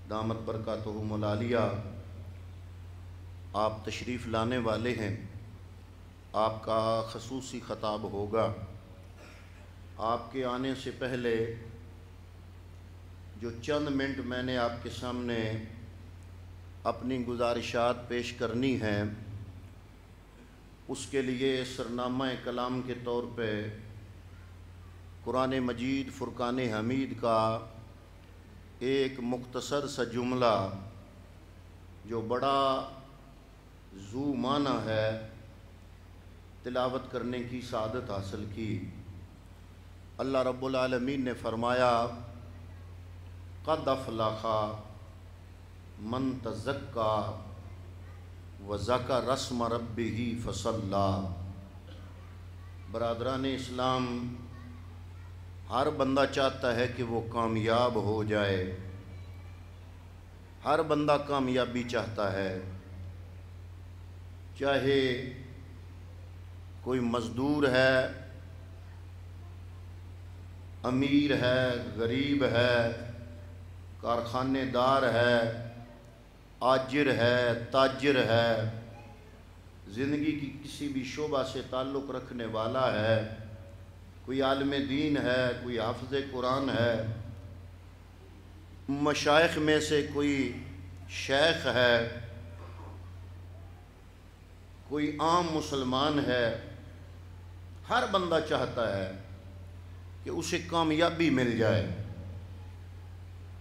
دامت برکاتہم العالیہ آپ تشریف لانے والے ہیں۔ آپ کا خصوصی خطاب ہوگا۔ آپ کے آنے سے پہلے جو چند منٹ میں نے آپ کے سامنے اپنی گزارشات پیش کرنی ہیں، اس کے لیے سرنامہ کلام کے طور پہ قرآن مجید فرقان حمید کا ایک مختصر سا جملہ جو بڑا ذو معنی ہے تلاوت کرنے کی سعادت حاصل کی۔ اللہ رب العالمین نے فرمایا قد افلح من تزکا وذکر اسم ربہ فصلی۔ برادران اسلام، ہر بندہ چاہتا ہے کہ وہ کامیاب ہو جائے، ہر بندہ کامیابی چاہتا ہے، چاہے کوئی مزدور ہے، امیر ہے، غریب ہے، کارخانے دار ہے، آجر ہے، تاجر ہے، زندگی کی کسی بھی شعبہ سے تعلق رکھنے والا ہے، کوئی عالم دین ہے، کوئی حافظ قرآن ہے، مشائخ میں سے کوئی شیخ ہے، کوئی عام مسلمان ہے، ہر بندہ چاہتا ہے کہ اسے کامیابی مل جائے۔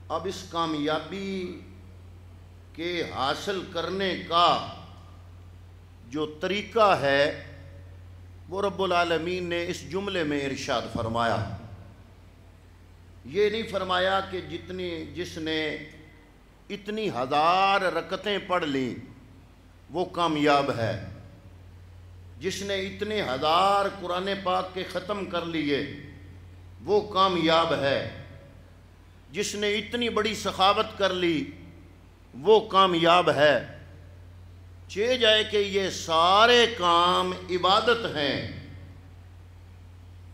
اب اس کامیابی کے حاصل کرنے کا جو طریقہ ہے وہ رب العالمین نے اس جملے میں ارشاد فرمایا۔ یہ نہیں فرمایا کہ جس نے اتنی 1000 رکعتیں پڑھ لیں وہ کامیاب ہے، جس نے اتنے 1000 قرآن پاک کے ختم کر لیے وہ کامیاب ہے، جس نے اتنی بڑی سخاوت کر لی وہ کامیاب ہے۔ چہ جائے کہ یہ سارے کام عبادت ہیں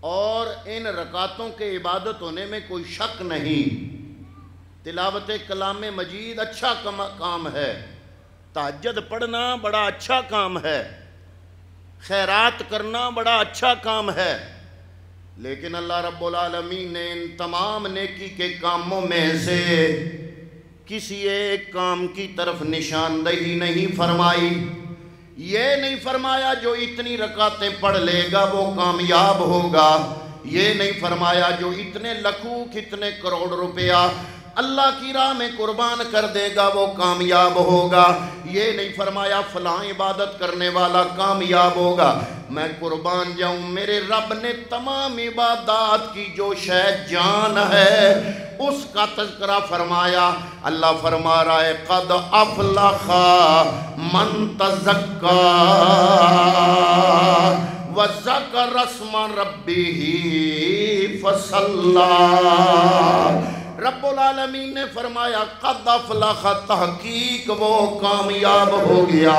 اور ان رکعتوں کے عبادت ہونے میں کوئی شک نہیں۔ تلاوت کلام مجید اچھا کام ہے، تہجد پڑھنا بڑا اچھا کام ہے، خیرات کرنا بڑا اچھا کام ہے، لیکن اللہ رب العالمین نے ان تمام نیکی کے کاموں میں سے کسی ایک کام کی طرف نشاندہی نہیں فرمائی۔ یہ نہیں فرمایا جو اتنی رکعتیں پڑھ لے گا وہ کامیاب ہوگا، یہ نہیں فرمایا جو اتنے لاکھوں اتنے کروڑ روپیہ اللہ کی راہ میں قربان کر دے گا وہ کامیاب ہوگا، یہ نہیں فرمایا فلاں عبادت کرنے والا کامیاب ہوگا۔ میں قربان جاؤں، میرے رب نے تمام عبادات کی جو شے جان ہے اس کا تذکرہ فرمایا۔ اللہ فرما رہا ہے قد افلح من تزکا وذکر اسم ربہ فصلی۔ رب العالمین نے فرمایا قد افلح، تحقیق وہ کامیاب ہو گیا،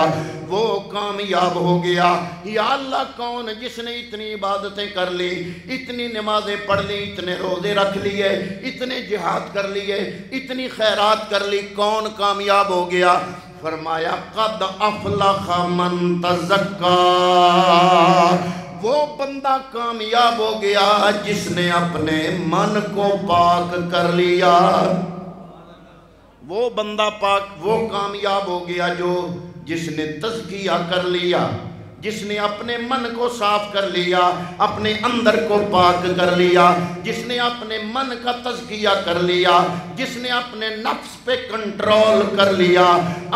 وہ کامیاب ہو گیا۔ یا اللہ کون جس نے اتنی عبادتیں کر لی، اتنی نمازیں پڑھ لی، اتنے روزے رکھ لیے، اتنے جہاد کر لیے، اتنی خیرات کر لی، کون کامیاب ہو گیا؟ فرمایا قد افلح من تزکا، وہ بندہ کامیاب ہو گیا جس نے اپنے من کو پاک کر لیا۔ وہ بندہ پاک، وہ کامیاب ہو گیا جس نے تزکیہ کر لیا، جس نے اپنے من کو صاف کر لیا، اپنے اندر کو پاک کر لیا، جس نے اپنے من کا تزکیہ کر لیا، جس نے اپنے نفس پہ کنٹرول کر لیا،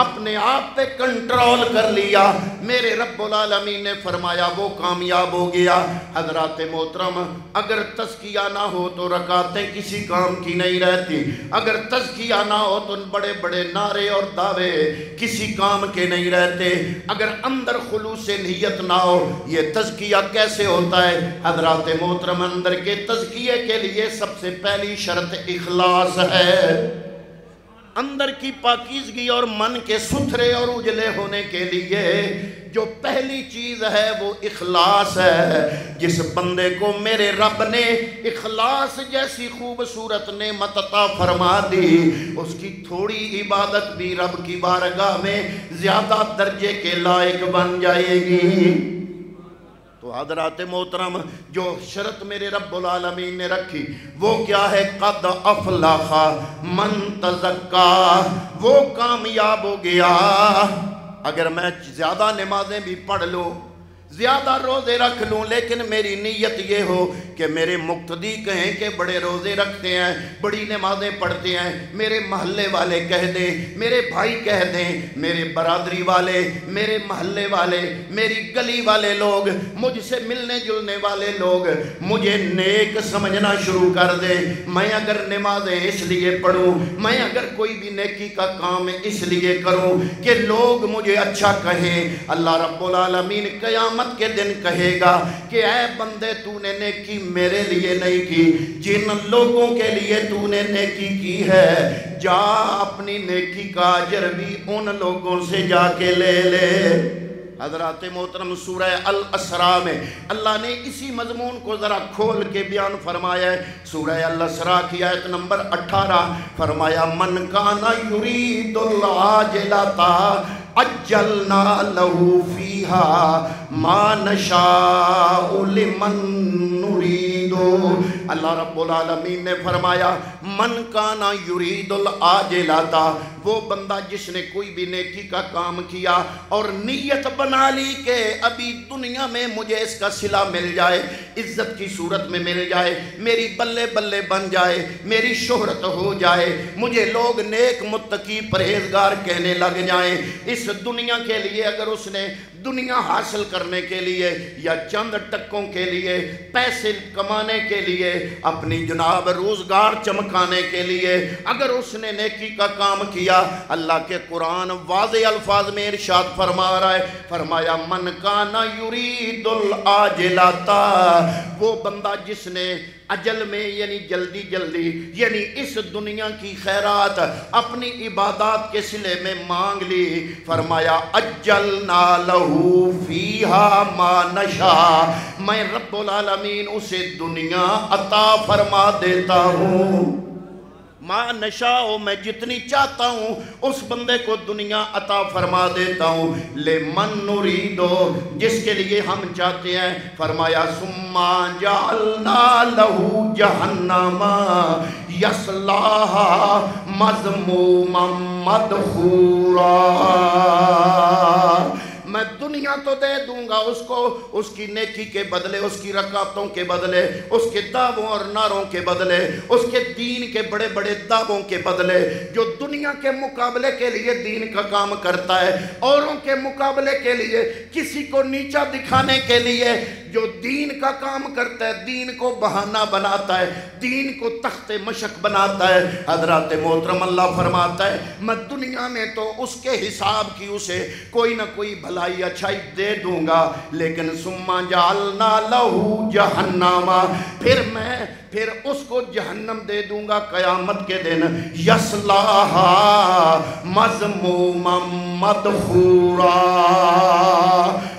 اپنے آپ پہ کنٹرول کر لیا۔ میرے رب العالمین نے فرمایا وہ کامیاب ہو گیا۔ حضرات محترم، اگر تزکیہ نہ ہو تو رکعتیں کسی کام کی نہیں رہتی، اگر تزکیہ نہ ہو تو بڑے بڑے نعرے اور دعوے کسی کام کے نہیں رہتے، اگر اندر خلوص نیت نہ ہو یہ تزکیہ کیسے ہوتا ہے؟ حضرات محترم، اندر کے تزکیے کے لیے سب سے پہلی شرط اخلاص ہے۔ اندر کی پاکیزگی اور من کے ستھرے اور اجلے ہونے کے لیے جو پہلی چیز ہے وہ اخلاص ہے۔ جس بندے کو میرے رب نے اخلاص جیسی خوبصورت نعمت عطا فرما دی، اس کی تھوڑی عبادت بھی رب کی بارگاہ میں زیادہ درجے کے لائق بن جائے گی۔ تو حضرات محترم، جو شرط میرے رب العالمین نے رکھی وہ کیا ہے؟ قد افلح من تزکا، وہ کامیاب ہو گیا۔ اگر میں زیادہ نمازیں بھی پڑھ لوں، زیادہ روزے رکھ لوں، لیکن میری نیت یہ ہو کہ میرے مقتدی کہیں کہ بڑے روزے رکھتے ہیں، بڑی نمازیں پڑھتے ہیں، میرے محلے والے کہہ دیں، میرے بھائی کہہ دیں، میرے برادری والے، میرے محلے والے، میری گلی والے لوگ، مجھ سے ملنے جلنے والے لوگ مجھے نیک سمجھنا شروع کر دیں۔ میں اگر نمازیں اس لیے پڑھوں، میں اگر کوئی بھی نیکی کا کام اس لیے کروں کہ لوگ مجھے اچھا کہیں، اللہ رب العالمین قیامت کے دن کہے گا کہ اے بندے تو نے نیکی میرے لیے نہیں کی، جن لوگوں کے لیے تو نے نیکی کی ہے جا اپنی نیکی کا اجر بھی ان لوگوں سے جا کے لے لے۔ حضرات محترم، سورہ الاسراء میں اللہ نے اسی مضمون کو ذرا کھول کے بیان فرمایا ہے۔ سورہ الاسراء کی آیت نمبر 18 فرمایا من کان یرید العاجلۃ عجلنا لہ فیہا ما نشاء لمن نرید۔ اللہ رب العالمین نے فرمایا من کانا یرید العاجلۃ، وہ بندہ جس نے کوئی بھی نیکی کا کام کیا اور نیت بنا لی کہ ابھی دنیا میں مجھے اس کا صلہ مل جائے، عزت کی صورت میں مل جائے، میری بلے بلے بن جائے، میری شہرت ہو جائے، مجھے لوگ نیک متقی پرہیزگار کہنے لگ جائیں، اس دنیا کے لیے اگر اس نے دنیا حاصل کرنے کے لیے یا چند ٹکوں کے لیے، پیسے کمانے کے لیے، اپنی جناب روزگار چمکانے کے لیے اگر اس نے نیکی کا کام کیا، اللہ کے قرآن واضح الفاظ میں ارشاد فرما رہا ہے، فرمایا من کانا یرید العاجلۃ، وہ بندہ جس نے اجل میں یعنی جلدی جلدی یعنی اس دنیا کی خیرات اپنی عبادات کے صلے میں مانگ لی، فرمایا اجلنا لہ فیہا ما نشاء، میں رب العالمین اسے دنیا عطا فرما دیتا ہوں، ما نشاء، میں جتنی چاہتا ہوں اس بندے کو دنیا عطا فرما دیتا ہوں، لمن نریدو، جس کے لیے ہم چاہتے ہیں، فرمایا ثم جعلنا لہ جہنم یصلاھا مذموما مدحورا، میں دنیا تو دے دوں گا اس کو، اس کی نیکی کے بدلے، اس کی رکعتوں کے بدلے، اس کے دعووں اور نعروں کے بدلے، اس کے دین کے بڑے بڑے دعووں کے بدلے، جو دنیا کے مقابلے کے لیے دین کا کام کرتا ہے، اوروں کے مقابلے کے لیے، کسی کو نیچا دکھانے کے لیے جو دین کا کام کرتا ہے، دین کو بہانہ بناتا ہے، دین کو تخت مشق بناتا ہے، حضرات محترم اللہ فرماتا ہے میں دنیا میں تو اس کے حساب کی اسے کوئی نہ کوئی بھلائی اچھائی دے دوں گا، لیکن ثم جعلنا لہ جہنم، پھر اس کو جہنم دے دوں گا قیامت کے دن، یصلاھا مذموما مدحورا،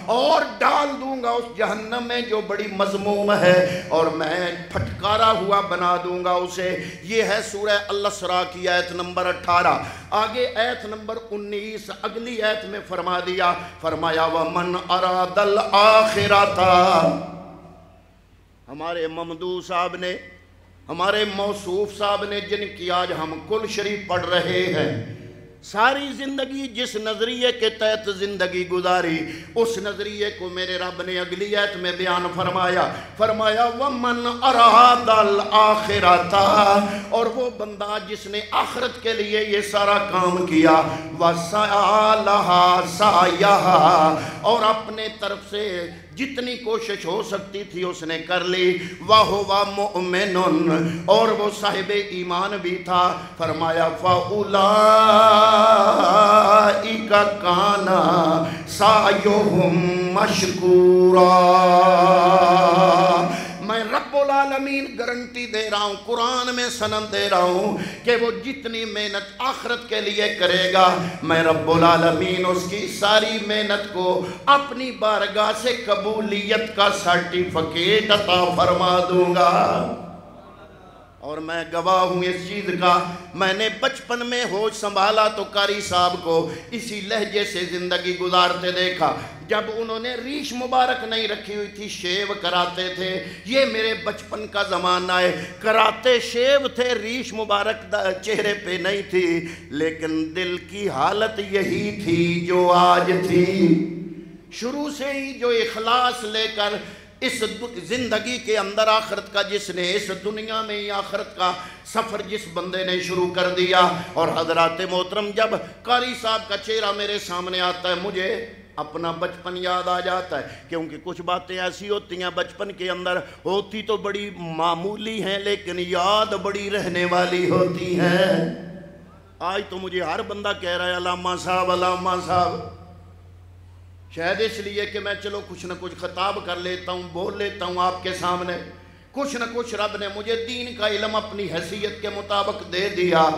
اور ڈال دوں گا اس جہنم میں جو بڑی مذموم ہے، اور میں پھٹکارا ہوا بنا دوں گا اسے۔ یہ ہے سورہ الاسراء کی آیت نمبر 18۔ آگے آیت نمبر 19 اگلی آیت میں فرما دیا، فرمایا وَمَنْ أَرَادَ الْآخِرَةَ، ہمارے ممدوح صاحب نے، ہمارے موصوف صاحب نے، جن کی آج ہم کل شریف پڑھ رہے ہیں، ساری زندگی جس نظریے کے تحت زندگی گزاری، اس نظریے کو میرے رب نے اگلی آیت میں بیان فرمایا، فرمایا وَمَنْ أَرَادَ الْآخِرَةَ، اور وہ بندہ جس نے آخرت کے لیے یہ سارا کام کیا، وَسَعَى لَهَا سَعْيَهَا، اور اپنے طرف سے جتنی کوشش ہو سکتی تھی اس نے کر لی، وَهُوَ مُؤْمِنٌ، اور وہ صاحب ایمان بھی تھا، فرمایا فَأُولَئِكَ كَانَ سَعْيُهُم مَشْكُورًا، میں رب العالمین العالمین گارنٹی دے رہا ہوں، قرآن میں سند دے رہا ہوں کہ وہ جتنی محنت آخرت کے لیے کرے گا میں رب العالمین اس کی ساری محنت کو اپنی بارگاہ سے قبولیت کا سرٹیفکیٹ عطا فرما دوں گا۔ اور میں گواہ ہوں اس چیز کا، میں نے بچپن میں ہوش سنبھالا تو قاری صاحب کو اسی لہجے سے زندگی گزارتے دیکھا۔ جب انہوں نے ریش مبارک نہیں رکھی ہوئی تھی، شیو کراتے تھے، یہ میرے بچپن کا زمانہ ہے، کراتے شیو تھے، ریش مبارک چہرے پہ نہیں تھی، لیکن دل کی حالت یہی تھی جو آج تھی۔ شروع سے ہی جو اخلاص لے کر اس زندگی کے اندر آخرت کا جس نے، اس دنیا میں ہی آخرت کا سفر جس بندے نے شروع کر دیا۔ اور حضرات محترم، جب قاری صاحب کا چہرہ میرے سامنے آتا ہے مجھے اپنا بچپن یاد آ جاتا ہے، کیونکہ کچھ باتیں ایسی ہوتی ہیں بچپن کے اندر، ہوتی تو بڑی معمولی ہیں لیکن یاد بڑی رہنے والی ہوتی ہیں۔ آج تو مجھے ہر بندہ کہہ رہا ہے علامہ صاحب، علامہ صاحب، شاید اس لیے کہ میں چلو کچھ نہ کچھ خطاب کر لیتا ہوں، بول لیتا ہوں آپ کے سامنے، کچھ نہ کچھ رب نے مجھے دین کا علم اپنی حیثیت کے مطابق دے دیا۔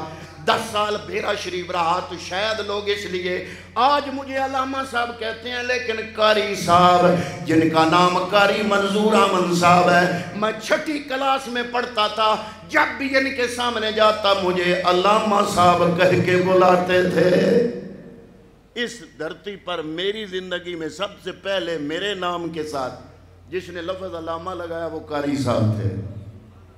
10 سال بھیرا شریف رہا تو شاید لوگ اس لیے آج مجھے علامہ صاحب کہتے ہیں، لیکن قاری صاحب جن کا نام قاری منظور احمد صاحب ہے، میں 6ٹھی کلاس میں پڑھتا تھا، جب بھی ان کے سامنے جاتا مجھے علامہ صاحب کہہ کے بلاتے تھے۔ اس دھرتی پر میری زندگی میں سب سے پہلے میرے نام کے ساتھ جس نے لفظ علامہ لگایا وہ قاری صاحب تھے۔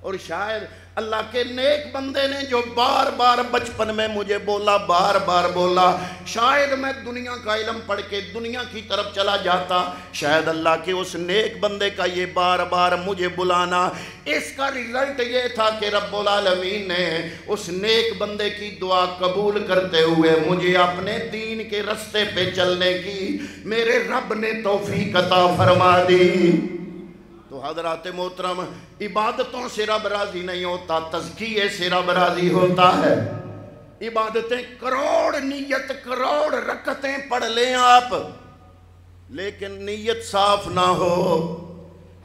اور شاید اللہ کے نیک بندے نے جو بار بار بچپن میں مجھے بولا، بار بار بولا، شاید میں دنیا کا علم پڑھ کے دنیا کی طرف چلا جاتا، شاید اللہ کے اس نیک بندے کا یہ بار بار مجھے بلانا، اس کا رزلٹ یہ تھا کہ رب العالمین نے اس نیک بندے کی دعا قبول کرتے ہوئے مجھے اپنے دین کے رستے پہ چلنے کی میرے رب نے توفیق عطا فرما دی۔ تو حضرات محترم، عبادتوں سے رب راضی نہیں ہوتا، تزکیے سے رب راضی ہوتا ہے۔ عبادتیں کروڑ نیت، کروڑ رکعتیں پڑھ لیں آپ، لیکن نیت صاف نہ ہو،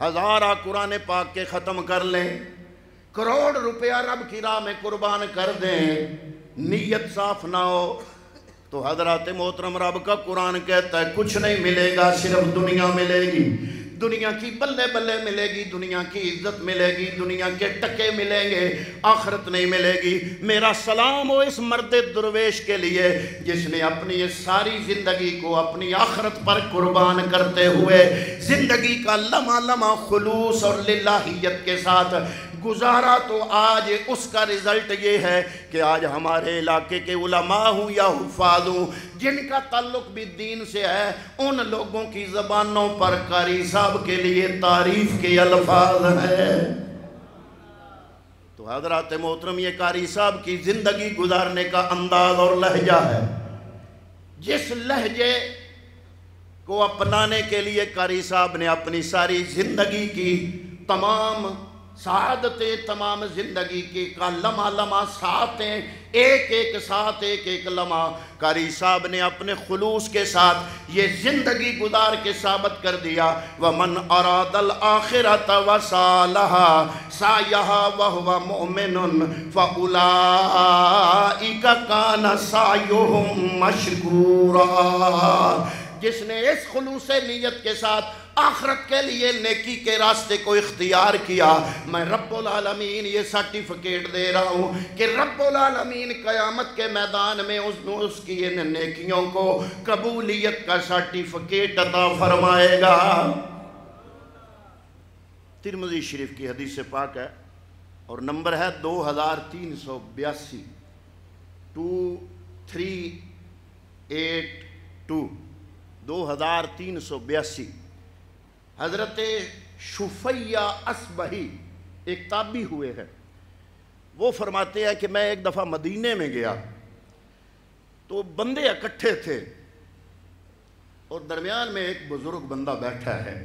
ہزارہ قرآن پاک کے ختم کر لیں، کروڑ روپیہ رب کی راہ میں قربان کر دیں، نیت صاف نہ ہو تو حضرات محترم رب کا قرآن کہتا ہے کچھ نہیں ملے گا، صرف دنیا ملے گی، دنیا کی بلے بلے ملے گی، دنیا کی عزت ملے گی، دنیا کے ٹکے ملیں گے، آخرت نہیں ملے گی۔ میرا سلام ہو اس مرد درویش کے لیے جس نے اپنی اس ساری زندگی کو اپنی آخرت پر قربان کرتے ہوئے زندگی کا لمحہ لمحہ خلوص اور للہیت کے ساتھ گزارا، تو آج اس کا رزلٹ یہ ہے کہ آج ہمارے علاقے کے علماء ہوں یا حفاظ ہوں جن کا تعلق بھی دین سے ہے، ان لوگوں کی زبانوں پر قاری صاحب کے لیے تعریف کے الفاظ ہیں۔ تو حضرات محترم، یہ قاری صاحب کی زندگی گزارنے کا انداز اور لہجہ ہے، جس لہجے کو اپنانے کے لیے قاری صاحب نے اپنی ساری زندگی کی تمام سعادتیں، تمام زندگی کی کا لمحہ لمحہ ساتھیں، ایک ایک ساتھ، ایک ایک لمحہ قاری صاحب نے اپنے خلوص کے ساتھ یہ زندگی گزار کے ثابت کر دیا۔ وَمَنْ أَرَادَ الْآخِرَةَ وَسَعَىٰ سَعْيَهَا وَهُوَ مُؤْمِنٌ فَأُولَٰئِكَ كَانَ سَعْيُهُمْ مَشْكُورًا۔ جس نے اس خلوص نیت کے ساتھ آخرت کے لیے نیکی کے راستے کو اختیار کیا، میں رب العالمین یہ سرٹیفکیٹ دے رہا ہوں کہ رب العالمین قیامت کے میدان میں اس کی ان نیکیوں کو قبولیت کا سرٹیفکیٹ عطا فرمائے گا۔ ترمذی شریف کی حدیث پاک ہے اور نمبر ہے 2382، 2382، 2382۔ حضرت شفیہ اصبہی ایک تابعی ہوئے ہیں، وہ فرماتے ہیں کہ میں ایک دفعہ مدینے میں گیا تو بندے اکٹھے تھے اور درمیان میں ایک بزرگ بندہ بیٹھا ہے۔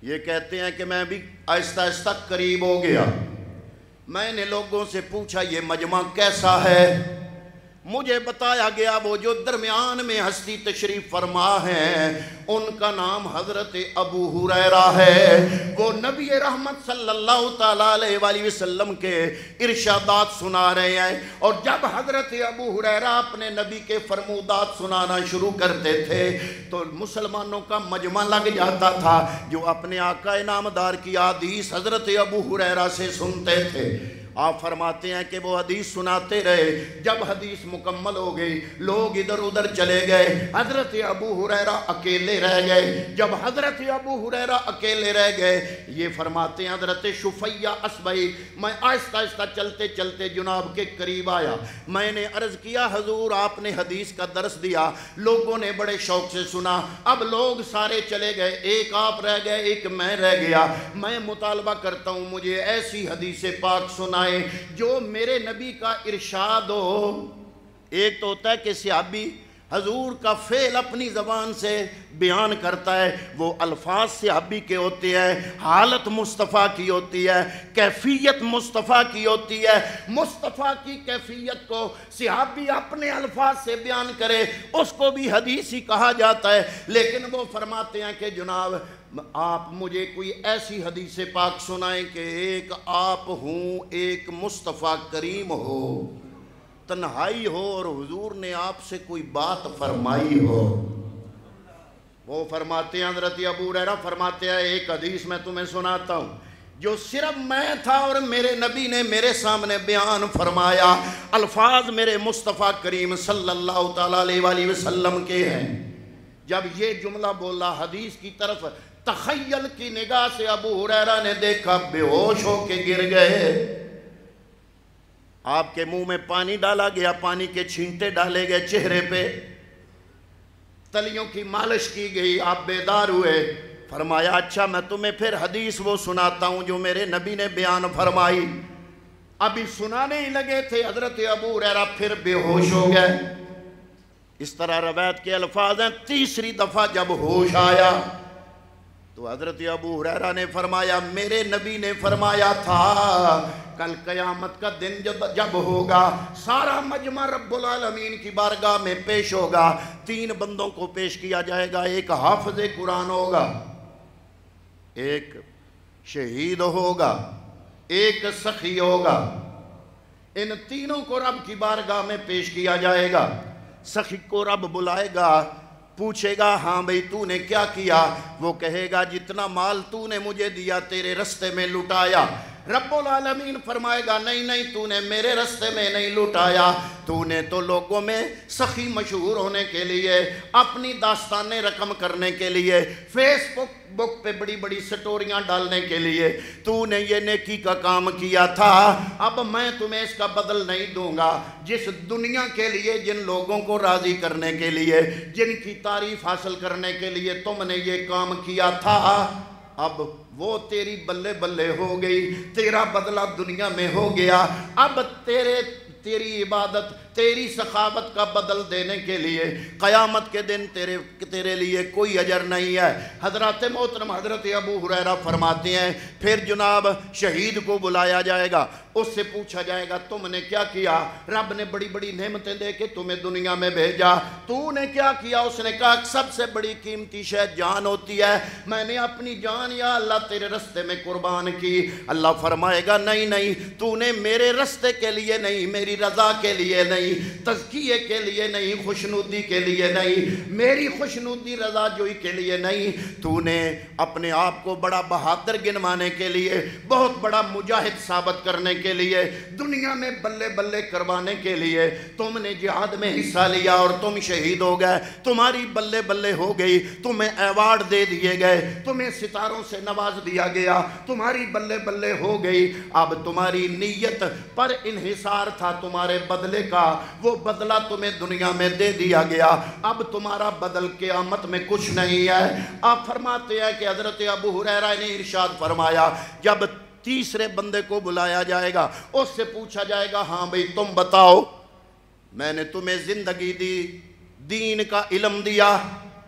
یہ کہتے ہیں کہ میں بھی آہستہ آہستہ قریب ہو گیا، میں نے لوگوں سے پوچھا یہ مجمع کیسا ہے؟ مجھے بتایا گیا وہ جو درمیان میں ہستی تشریف فرما ہے ان کا نام حضرت ابو ہریرہ ہے۔ وہ نبی رحمت صلی اللہ تعالیٰ علیہ وآلہ وسلم کے ارشادات سنا رہے ہیں، اور جب حضرت ابو ہریرہ اپنے نبی کے فرمودات سنانا شروع کرتے تھے تو مسلمانوں کا مجمع لگ جاتا تھا جو اپنے آقا نامدار کی حدیث حضرت ابو ہریرہ سے سنتے تھے۔ آپ فرماتے ہیں کہ وہ حدیث سناتے رہے، جب حدیث مکمل ہو گئی لوگ ادھر ادھر چلے گئے، حضرت ابو ہریرہ اکیلے رہ گئے۔ جب حضرت ابو ہریرہ اکیلے رہ گئے، یہ فرماتے ہیں حضرت شفیہ اصبعی، میں آہستہ آہستہ چلتے چلتے جناب کے قریب آیا، میں نے عرض کیا حضور آپ نے حدیث کا درس دیا، لوگوں نے بڑے شوق سے سنا، اب لوگ سارے چلے گئے، ایک آپ رہ گئے، ایک میں رہ گیا، میں مطالبہ کرتا ہوں مجھے ایسی حدیث پاک سنائے جو میرے نبی کا ارشاد ہو۔ ایک تو ہوتا ہے کہ صحابی حضور کا فعل اپنی زبان سے بیان کرتا ہے، وہ الفاظ صحابی کے ہوتے ہیں، حالت مصطفیٰ کی ہوتی ہے، کیفیت مصطفیٰ کی ہوتی ہے۔ مصطفیٰ کی کیفیت کو صحابی اپنے الفاظ سے بیان کرے اس کو بھی حدیث ہی کہا جاتا ہے، لیکن وہ فرماتے ہیں کہ جناب آپ مجھے کوئی ایسی حدیث پاک سنائیں کہ ایک آپ ہوں، ایک مصطفیٰ کریم ہو، تنہائی ہو اور حضور نے آپ سے کوئی بات فرمائی ہو۔ وہ فرماتے ہیں حضرت ابو ہریرہ فرماتے ہیں ایک حدیث میں تمہیں سناتا ہوں جو صرف میں تھا اور میرے نبی نے میرے سامنے بیان فرمایا، الفاظ میرے مصطفیٰ کریم صلی اللہ تعالیٰ علیہ وآلہ وسلم کے ہیں۔ جب یہ جملہ بولا حدیث کی طرف تخیل کی نگاہ سے ابو ہریرہ نے دیکھا، بے ہوش ہو کے گر گئے۔ آپ کے منہ میں پانی ڈالا گیا، پانی کے چھینٹے ڈالے گئے چہرے پہ، تلیوں کی مالش کی گئی، آپ بیدار ہوئے۔ فرمایا اچھا میں تمہیں پھر حدیث وہ سناتا ہوں جو میرے نبی نے بیان فرمائی۔ ابھی سنانے ہی لگے تھے حضرت ابو ہریرہ پھر بے ہوش ہو گئے۔ اس طرح روایت کے الفاظ ہیں، تیسری دفعہ جب ہوش آیا تو حضرت ابو ہریرہ نے فرمایا میرے نبی نے فرمایا تھا کل قیامت کا دن جب ہوگا سارا مجمع رب العالمین کی بارگاہ میں پیش ہوگا، تین بندوں کو پیش کیا جائے گا، ایک حافظ قرآن ہوگا، ایک شہید ہوگا، ایک سخی ہوگا۔ ان تینوں کو رب کی بارگاہ میں پیش کیا جائے گا۔ سخی کو رب بلائے گا، پوچھے گا ہاں بھئی تو نے کیا کیا؟ وہ کہے گا جتنا مال تو نے مجھے دیا تیرے رستے میں لٹایا۔ رب العالمین فرمائے گا نہیں تو نے میرے رستے میں نہیں لٹایا، تو نے تو لوگوں میں سخی مشہور ہونے کے لیے، اپنی داستانیں رقم کرنے کے لیے، فیس بک پہ بڑی بڑی سٹوریاں ڈالنے کے لیے تو نے یہ نیکی کا کام کیا تھا۔ اب میں تمہیں اس کا بدل نہیں دوں گا۔ جس دنیا کے لیے، جن لوگوں کو راضی کرنے کے لیے، جن کی تعریف حاصل کرنے کے لیے تم نے یہ کام کیا تھا، اب وہ تیری بلے بلے ہو گئی، تیرا بدلہ دنیا میں ہو گیا۔ اب تیری عبادت، تیری سخاوت کا بدل دینے کے لیے قیامت کے دن تیرے لیے کوئی اجر نہیں ہے۔ حضرت محترم حضرت ابو ہریرہ فرماتے ہیں پھر جناب شہید کو بلایا جائے گا، اس سے پوچھا جائے گا تم نے کیا کیا؟ رب نے بڑی بڑی نعمتیں دے کے تمہیں دنیا میں بھیجا، تو نے کیا کیا؟ اس نے کہا سب سے بڑی قیمتی شے جان ہوتی ہے، میں نے اپنی جان یا اللہ تیرے رستے میں قربان کی۔ اللہ فرمائے گا نہیں تو نے میرے رستے کے لیے نہیں، میری رضا کے لیے نہیں، تزکیے کے لیے نہیں، خوشنودی کے لیے نہیں، میری خوشنودی رضا جوئی کے لیے نہیں، تو نے اپنے آپ کو بڑا بہادر گنوانے کے لیے، بہت بڑا مجاہد ثابت کرنے کے لیے، دنیا میں بلے بلے کروانے کے لیے تم نے جہاد میں حصہ لیا اور تم شہید ہو گئے، تمہاری بلے بلے ہو گئی، تمہیں ایوارڈ دے دیے گئے، تمہیں ستاروں سے نواز دیا گیا، تمہاری بلے بلے ہو گئی۔ اب تمہاری نیت پر انحصار تھا تمہارے بدلے کا، وہ بدلہ تمہیں دنیا میں دے دیا گیا، اب تمہارا بدل قیامت میں کچھ نہیں ہے۔ آپ فرماتے ہیں کہ حضرت ابو ہریرہ نے ارشاد فرمایا جب تیسرے بندے کو بلایا جائے گا، اس سے پوچھا جائے گا ہاں بھئی تم بتاؤ، میں نے تمہیں زندگی دی، دین کا علم دیا،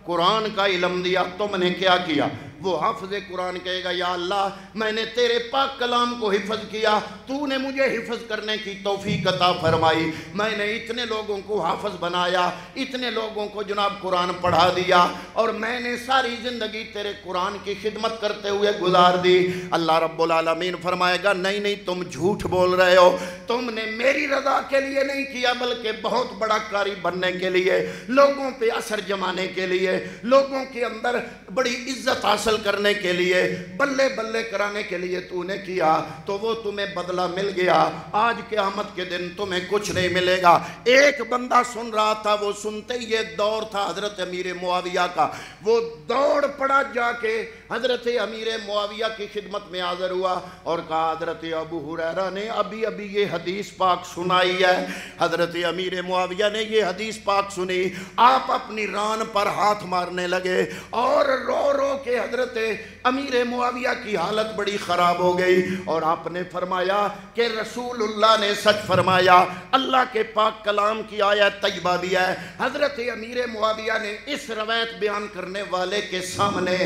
قرآن کا علم دیا، تم نے کیا کیا؟ وہ حافظ قرآن کہے گا یا اللہ میں نے تیرے پاک کلام کو حفظ کیا، تو نے مجھے حفظ کرنے کی توفیق عطا فرمائی، میں نے اتنے لوگوں کو حافظ بنایا، اتنے لوگوں کو جناب قرآن پڑھا دیا، اور میں نے ساری زندگی تیرے قرآن کی خدمت کرتے ہوئے گزار دی۔ اللہ رب العالمین فرمائے گا نہیں نہیں، تم جھوٹ بول رہے ہو، تم نے میری رضا کے لیے نہیں کیا بلکہ بہت بڑا قاری بننے کے لیے، لوگوں پہ اثر جمانے کے لیے، لوگوں کے اندر بڑی عزت حاصل کرنے کے لیے، بلے بلے کرانے کے لیے تو نے کیا، تو وہ تمہیں بدلہ مل گیا۔ آج قیامت کے دن تمہیں کچھ نہیں ملے گا۔ ایک بندہ سن رہا تھا، وہ سنتے ہی یہ دور تھا حضرت امیر معاویہ کا، وہ دوڑ پڑا جا کے حضرت امیر معاویہ کی خدمت میں حاضر ہوا اور کہا حضرت ابو ہریرہ نے ابھی یہ حدیث پاک سنائی ہے۔ حضرت امیر معاویہ نے یہ حدیث پاک سنی، آپ اپنی ران پر ہاتھ مارنے لگے اور رو رو کے حضرت امیر معاویہ کی حالت بڑی خراب ہو گئی، اور آپ نے فرمایا کہ رسول اللہ نے سچ فرمایا، اللہ کے پاک کلام کی آیت طیبہ بھی ہے۔ حضرت امیر معاویہ نے اس روایت بیان کرنے والے کے سامنے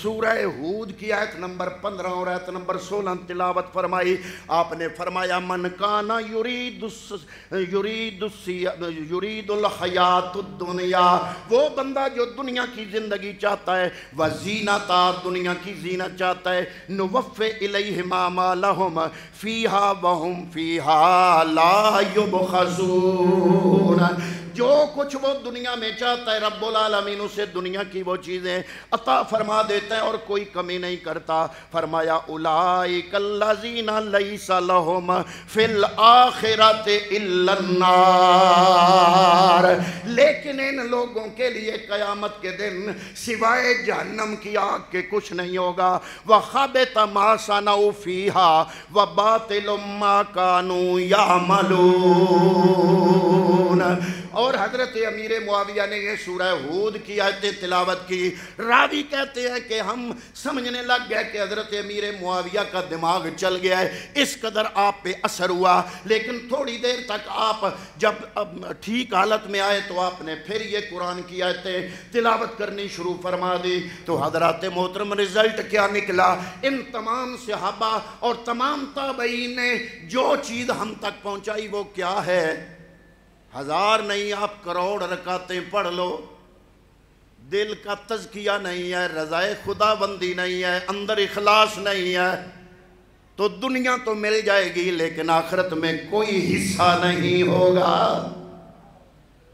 سورہ ہود کی آیت نمبر 15 اور آیت نمبر 16 تلاوت فرمائی۔ آپ نے فرمایا من کان یرید الحیات الدنیا، وہ بندہ جو دنیا کی زندگی چاہتا ہے، وزینتا، دنیا کی زینت چاہتا ہے، نوفی الیہم اعمالہم فیہا وہم فیہا لا یبخسون، جو کچھ وہ دنیا میں چاہتا ہے رب العالمین اسے دنیا کی وہ چیزیں عطا فرما دیتا ہے اور کوئی کمی نہیں کرتا۔ فرمایا اولئک الذین لیس لہم فی الآخرۃ الا النار، لیکن ان لوگوں کے لیے قیامت کے دن سوائے جہنم کی آگ کے کچھ نہیں ہوگا۔ وَخَبِطَ مَا صَنَعُوا فِيهَا وَبَاطِلٌ مَا كَانُوا يَعْمَلُونَ۔ اور حضرت امیر معاویہ نے یہ سورہ ہود کی آیت تلاوت کی۔ راوی کہتے ہیں کہ ہم سمجھنے لگ گئے کہ حضرت امیر معاویہ کا دماغ چل گیا ہے، اس قدر آپ پہ اثر ہوا، لیکن تھوڑی دیر تک آپ جب ٹھیک حالت میں آئے تو آپ نے پھر یہ قرآن کی آیتیں تلاوت کرنی شروع فرما دی۔ تو حضرات محترم رزلٹ کیا نکلا؟ ان تمام صحابہ اور تمام تابعین نے جو چیز ہم تک پہنچائی وہ کیا ہے؟ 1000 نہیں، آپ کروڑ رکعتیں پڑھ لو، دل کا تزکیہ نہیں ہے، رضائے خدا بندی نہیں ہے، اندر اخلاص نہیں ہے، تو دنیا تو مل جائے گی لیکن آخرت میں کوئی حصہ نہیں ہوگا۔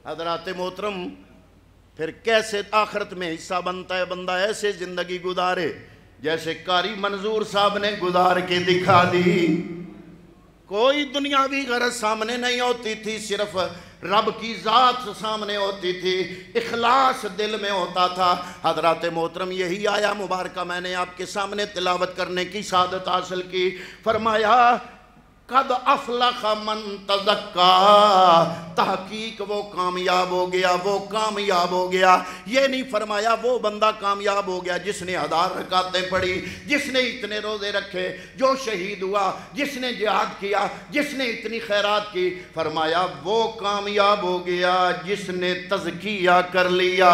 حضرات محترم پھر کیسے آخرت میں حصہ بنتا ہے؟ بندہ ایسے زندگی گزارے جیسے قاری منظور صاحب نے گزار کے دکھا دی۔ کوئی دنیاوی غرض سامنے نہیں ہوتی تھی، صرف رب کی ذات سامنے ہوتی تھی، اخلاص دل میں ہوتا تھا۔ حضرات محترم یہی آیا مبارکہ میں نے آپ کے سامنے تلاوت کرنے کی سعادت حاصل کی۔ فرمایا قد افلح من تزکا، تحقیق وہ کامیاب ہو گیا، وہ کامیاب ہو گیا۔ یہ نہیں فرمایا وہ بندہ کامیاب ہو گیا جس نے 1000 رکعتیں پڑھی، جس نے اتنے روزے رکھے، جو شہید ہوا، جس نے جہاد کیا، جس نے اتنی خیرات کی۔ فرمایا وہ کامیاب ہو گیا جس نے تزکیہ کر لیا۔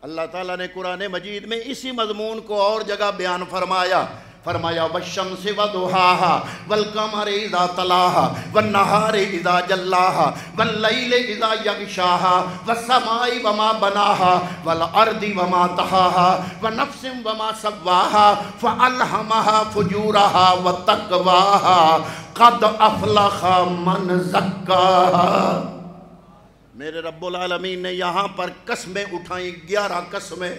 اللہ تعالیٰ نے قرآن مجید میں اسی مضمون کو اور جگہ بیان فرمایا۔ فرمایا والشمس وضحاها والقمر اذا تلاها والنهار اذا جلاها والليل اذا يغشاها والسماء وما بناها والارض وما طحاها ونفس وما سواها فالهمها فجورها وتقواها قد افلح من زكاها۔ میرے رب العالمین نے یہاں پر قسمیں اٹھائیں، 11 قسمیں۔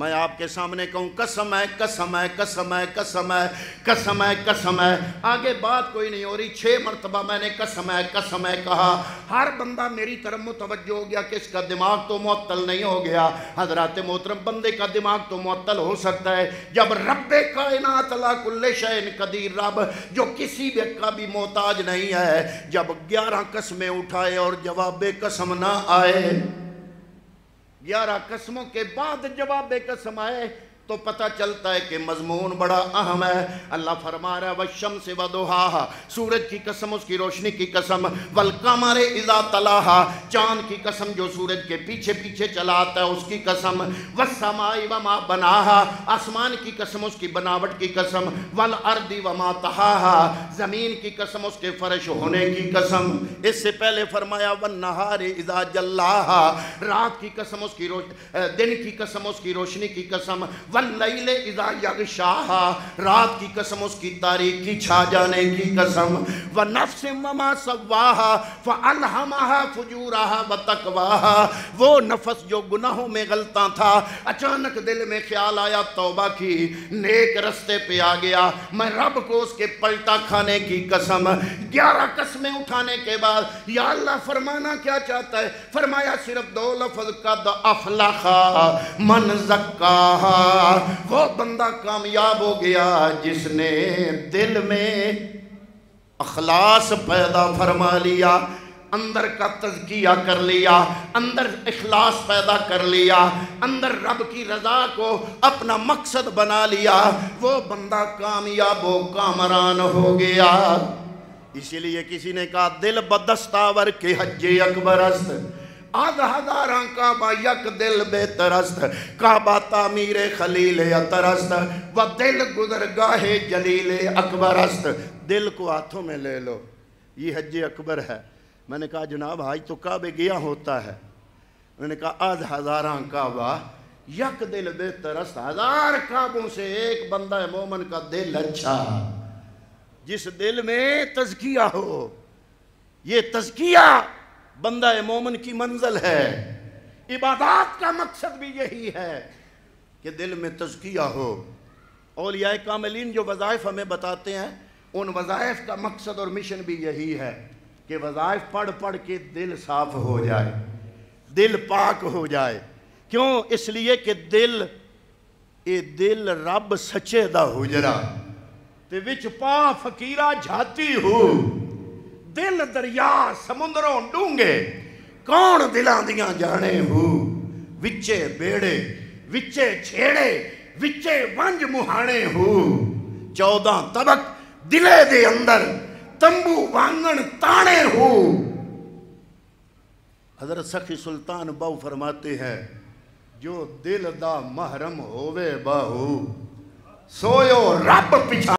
میں آپ کے سامنے کہوں قسم ہے، قسم ہے، قسم ہے، قسم ہے، قسم ہے، قسم ہے، آگے بات کوئی نہیں ہو رہی۔ 6 مرتبہ میں نے قسم ہے، قسم ہے کہا۔ ہر بندہ میری طرف متوجہ ہو گیا کہ اس کا دماغ تو معطل نہیں ہو گیا۔ حضرات محترم بندے کا دماغ تو معطل ہو سکتا ہے جب رب کائنات علی کل شیء قدیر، رب جو کسی بھی کا بھی محتاج نہیں ہے، جب 11 قسمیں اٹھائے اور جواب قسم نہ آئے، 11 قسموں کے بعد جواب قسم آئے تو پتہ چلتا ہے کہ مضمون بڑا اہم ہے. اللہ فرما رہا ہے والشمس وضحاہا، سورج کی قسم، اس کی روشنی کی قسم، والقمر اذا تلاہا، چاند کی قسم جو سورج کے پیچھے پیچھے چلا آتا ہے اس کی قسم، والسماء وما بناہا، آسمان کی قسم، اس کی بناوٹ کی قسم، والارض وما طحاہا، زمین کی قسم، اس کے فرش ہونے کی قسم. اس سے پہلے فرمایا والنہار اذا جلاہا، رات کی قسم، اس کی دن کی قسم، اس کی روشنی کی قسم، واللیل اذا یغشاہا، رات کی قسم، اس کی تاریکی چھا جانے کی قسم، ونفس وما سواہا فالہمہا فجورہا وتقواہا، وہ نفس جو گناہوں میں غلطاں تھا، اچانک دل میں خیال آیا توبہ کی، نیک رستے پہ آ گیا، میں رب کو اس کے پلٹا کھانے کی قسم. 11 قسمیں اٹھانے کے بعد یا اللہ فرمانا کیا چاہتا ہے؟ فرمایا صرف 2 لفظ قد افلح من زکاہا، وہ بندہ کامیاب ہو گیا جس نے دل میں اخلاص پیدا فرما لیا، اندر کا تزکیہ کر لیا، اندر اخلاص پیدا کر لیا، اندر رب کی رضا کو اپنا مقصد بنا لیا، وہ بندہ کامیاب و کامران ہو گیا. اسی لیے کسی نے کہا دل بدستاور کے حج اکبر است، 1000 کعبہ یک دل بہتر است، کعبہ تعمیر خلیل اطہر است، و دل گزرگاہ جلیل اکبر است. دل کو ہاتھوں میں لے لو، یہ حج اکبر ہے. میں نے کہا جناب حج تو کعبے گیا ہوتا ہے. میں نے کہا 1000 کعبہ یک دل بہتر است، 1000 کعبوں سے ایک بندہ مومن کا دل اچھا، جس دل میں تزکیہ ہو. یہ تزکیہ بندہ مومن کی منزل ہے. عبادات کا مقصد بھی یہی ہے کہ دل میں تزکیہ ہو. اولیاء کاملین جو وظائف ہمیں بتاتے ہیں، ان وظائف کا مقصد اور مشن بھی یہی ہے کہ وظائف پڑھ پڑھ کے دل صاف ہو جائے، دل پاک ہو جائے. کیوں؟ اس لیے کہ دل رب سچے دا حجرا تے وچ پا فقیرہ جھاتی ہو، دل دریا سمندروں ڈونگے کون دلاں دیاں جانے ہو، وچے بیڑے وچے چھیڑے وچے ونج مہانے ہو، 14 طبق دلے دے اندر تمبو وانگن تانے ہو. حضرت سخی سلطان باؤ فرماتے ہیں جو دل دا محرم ہووے باہو سویو رب پچھا